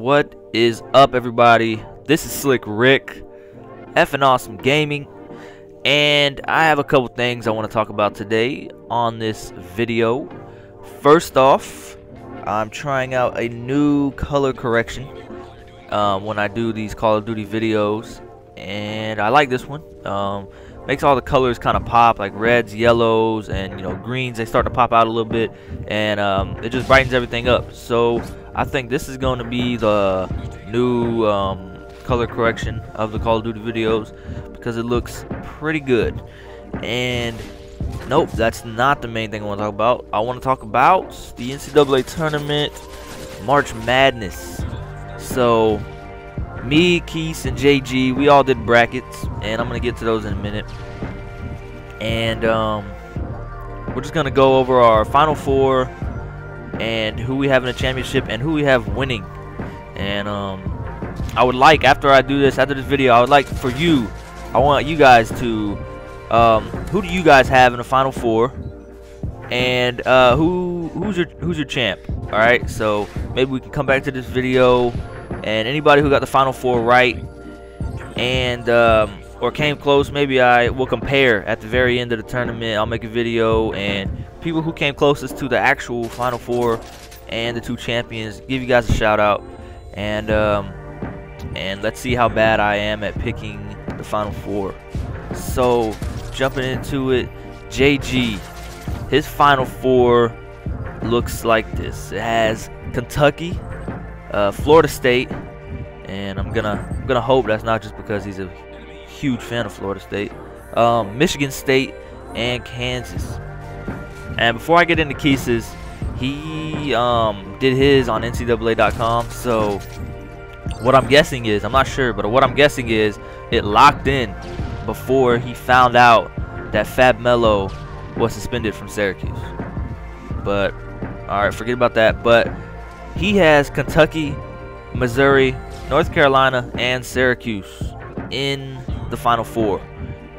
What is up, everybody? This is Slick Rick, Fnawesomegaming, and I have a couple things I want to talk about today on this video. First off, I'm trying out a new color correction when I do these Call of Duty videos, and I like this one. Makes all the colors kind of pop, like reds, yellows, and greens. They start to pop out a little bit, and it just brightens everything up. So I think this is going to be the new color correction of the Call of Duty videos because it looks pretty good. And nope, that's not the main thing I want to talk about. I want to talk about the NCAA tournament, March Madness. So me, Keith, and JG, we all did brackets, and I'm gonna get to those in a minute. And we're just gonna go over our Final Four and who we have in the championship and who we have winning. And I would like, after I do this, after this video, I would like for you, I want you guys to, who do you guys have in the Final Four, and who's your champ? All right, so maybe we can come back to this video. And anybody who got the Final Four right and or came close, maybe I will compare at the very end of the tournament. I'll make a video, and people who came closest to the actual Final Four and the two champions, give you guys a shout out. And let's see how bad I am at picking the Final Four. So jumping into it, JG, his Final Four looks like this. It has Kentucky, Florida State, and I'm gonna hope that's not just because he's a huge fan of Florida State, Michigan State, and Kansas. And before I get into Keith's, he did his on NCAA.com. So what I'm guessing is, I'm not sure, but what I'm guessing is it locked in before he found out that Fab Melo was suspended from Syracuse. But all right, forget about that. But he has Kentucky, Missouri, North Carolina, and Syracuse in the Final Four.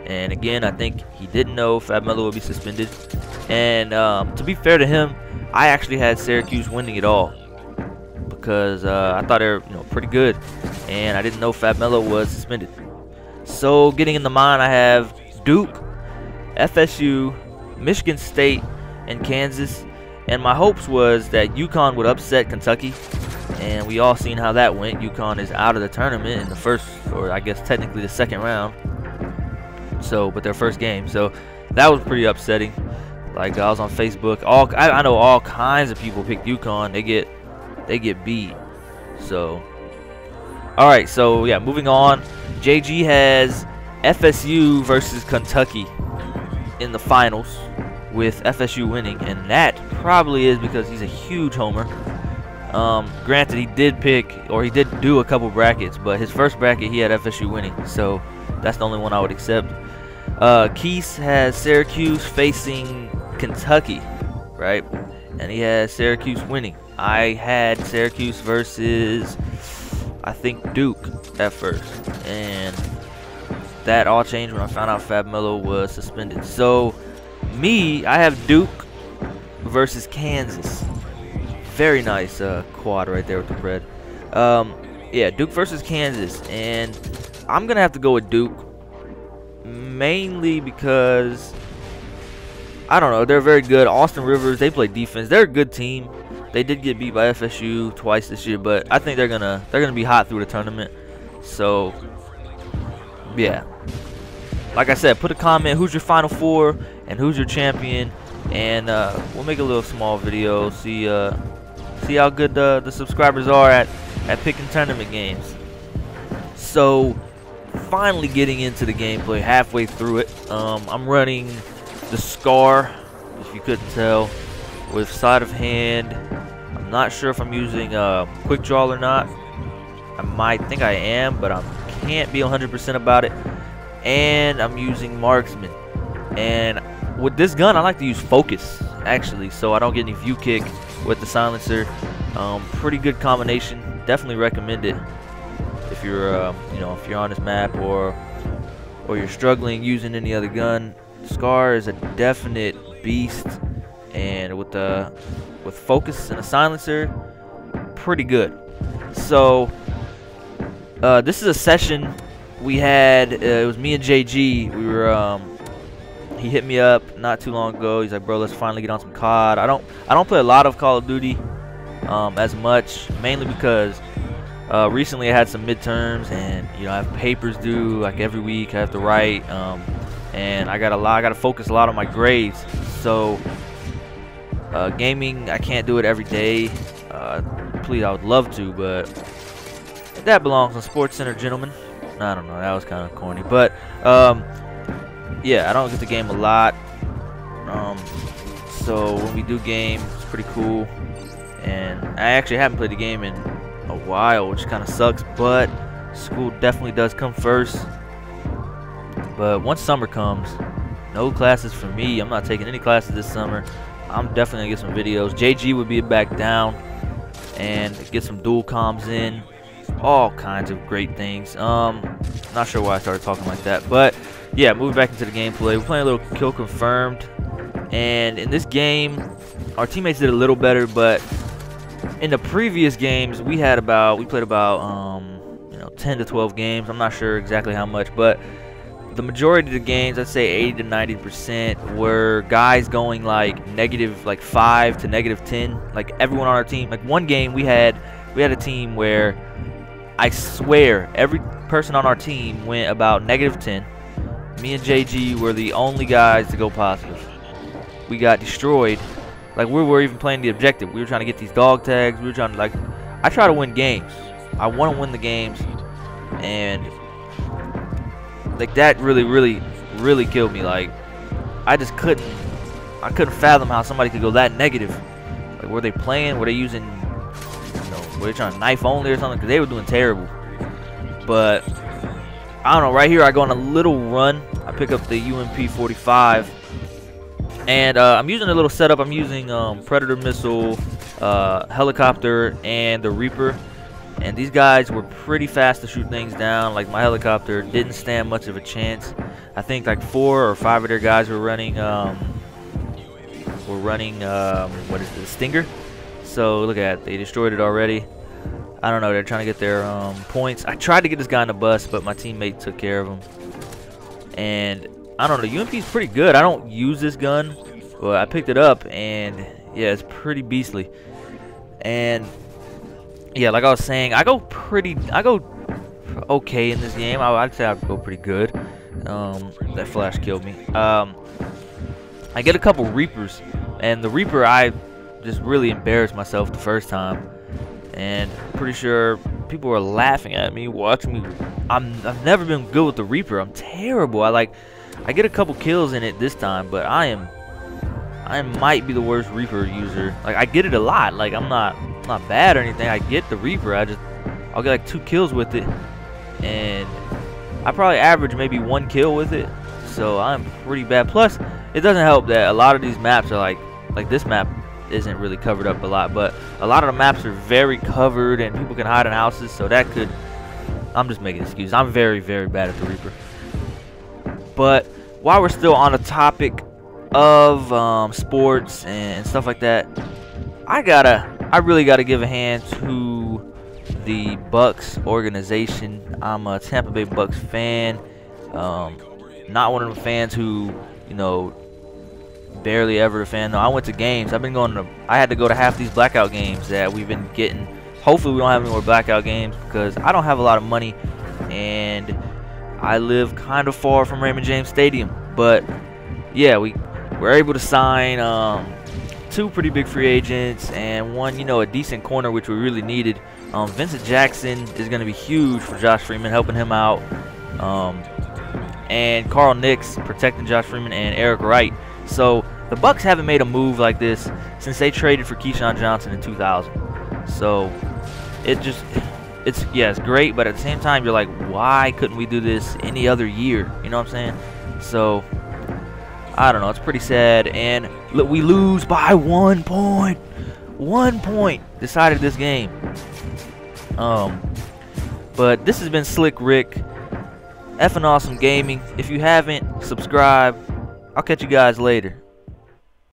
And again, I think he didn't know Fab Melo would be suspended. And to be fair to him, I actually had Syracuse winning it all because I thought they were pretty good, and I didn't know Fab Melo was suspended. So getting in the mind, I have Duke, FSU, Michigan State, and Kansas. And my hopes was that UConn would upset Kentucky, and we all seen how that went. UConn is out of the tournament in the first, or I guess technically the second round. So, but their first game. So that was pretty upsetting. Like, I was on Facebook. I know all kinds of people picked UConn. They get beat. So, all right. So yeah, moving on. JG has FSU versus Kentucky in the finals, with FSU winning, and that probably is because he's a huge homer. Granted, he did pick, or he did do a couple brackets, but his first bracket he had FSU winning, so that's the only one I would accept. Keith has Syracuse facing Kentucky, right? And he has Syracuse winning. I had Syracuse versus, I think, Duke at first, and that all changed when I found out Fab Melo was suspended. So me, I have Duke versus Kansas. Very nice quad right there with the red. Yeah, Duke versus Kansas, and I'm gonna have to go with Duke, mainly because I don't know, they're very good. Austin Rivers, they play defense. They're a good team. They did get beat by FSU twice this year, but I think they're gonna be hot through the tournament. So yeah, like I said, put a comment who's your Final Four and who's your champion, and we'll make a little small video, see how good the subscribers are at picking tournament games. So finally getting into the gameplay, halfway through it. I'm running the Scar, if you couldn't tell, with sleight of hand. I'm not sure if I'm using quick draw or not. I might think I am, but I can't be 100% about it. And I'm using marksman, and with this gun I like to use focus actually, so I don't get any view kick with the silencer. Pretty good combination, definitely recommend it if you're if you're on this map or you're struggling using any other gun. Scar is a definite beast, and with focus and a silencer, pretty good. So this is a session we had. It was me and JG. We were he hit me up not too long ago. He's like, bro, let's finally get on some COD. I don't play a lot of Call of Duty as much, mainly because recently I had some midterms, and you know, I have papers due like every week. I have to write, and I got to focus a lot on my grades. So gaming, I can't do it every day. Please, I would love to, but that belongs on Sports Center, gentlemen. I don't know, that was kind of corny, but yeah, I don't get to game a lot. So when we do game, it's pretty cool. And I actually haven't played the game in a while, which kind of sucks, but school definitely does come first. But once summer comes, no classes for me. I'm not taking any classes this summer. I'm definitely gonna get some videos. JG would be back down and get some dual comms in, all kinds of great things. Not sure why I started talking like that, but yeah, moving back into the gameplay, we're playing a little Kill Confirmed, and in this game our teammates did a little better, but in the previous games we played about you know, 10 to 12 games. I'm not sure exactly how much, but the majority of the games, I'd say 80 to 90%, were guys going like -5 to -10. Like everyone on our team. Like one game we had a team where I swear every person on our team went about -10. Me and JG were the only guys to go positive. We got destroyed. Like we were even playing the objective. We were trying to get these dog tags. We were trying to, like, I try to win games. I want to win the games, and like that really killed me. Like I couldn't fathom how somebody could go that negative. Like, were they playing? Were they using, you know, were they trying to knife only or something? Because they were doing terrible. But I don't know. Right here, I go on a little run. I pick up the UMP 45, and I'm using a little setup. I'm using Predator missile, helicopter, and the Reaper. And these guys were pretty fast to shoot things down. Like my helicopter didn't stand much of a chance. I think like 4 or 5 of their guys were running what is this, Stinger? So look at that, they destroyed it already. I don't know, they're trying to get their points. I tried to get this guy in the bus, but my teammate took care of him. And I don't know, the UMP is pretty good. I don't use this gun, but I picked it up, and yeah, it's pretty beastly. And yeah, like I was saying, I go okay in this game. I'd say I go pretty good. That flash killed me. I get a couple Reapers, and the Reaper, I just really embarrassed myself the first time, and pretty sure people were laughing at me, watching me. I've never been good with the Reaper. I'm terrible. I get a couple kills in it this time, but I might be the worst Reaper user. Like, I get it a lot. Like, I'm not bad or anything. I get the Reaper. I'll get like 2 kills with it, and I probably average maybe 1 kill with it. So I'm pretty bad. Plus, it doesn't help that a lot of these maps are like this map isn't really covered up a lot, but a lot of the maps are very covered and people can hide in houses. So that could, I'm just making excuses. I'm very bad at the Reaper. But while we're still on the topic of sports and stuff like that, I really gotta give a hand to the Bucks organization. I'm a Tampa Bay Bucks fan. Not one of the fans who, you know, barely ever a fan. No, I went to games. I had to go to half these blackout games that we've been getting. Hopefully we don't have any more blackout games, because I don't have a lot of money and I live kind of far from Raymond James Stadium. But yeah, we were able to sign 2 pretty big free agents, and one, you know, a decent corner, which we really needed. Vincent Jackson is going to be huge for Josh Freeman, helping him out. And Carl Nix protecting Josh Freeman, and Eric Wright. So the Bucks haven't made a move like this since they traded for Keyshawn Johnson in 2000. So it's great, but at the same time, you're like, why couldn't we do this any other year? You know what I'm saying? So I don't know. It's pretty sad, and look, we lose by 1 point. 1 point decided this game. But this has been Slick Rick, Fnawesomegaming. If you haven't, subscribe. I'll catch you guys later.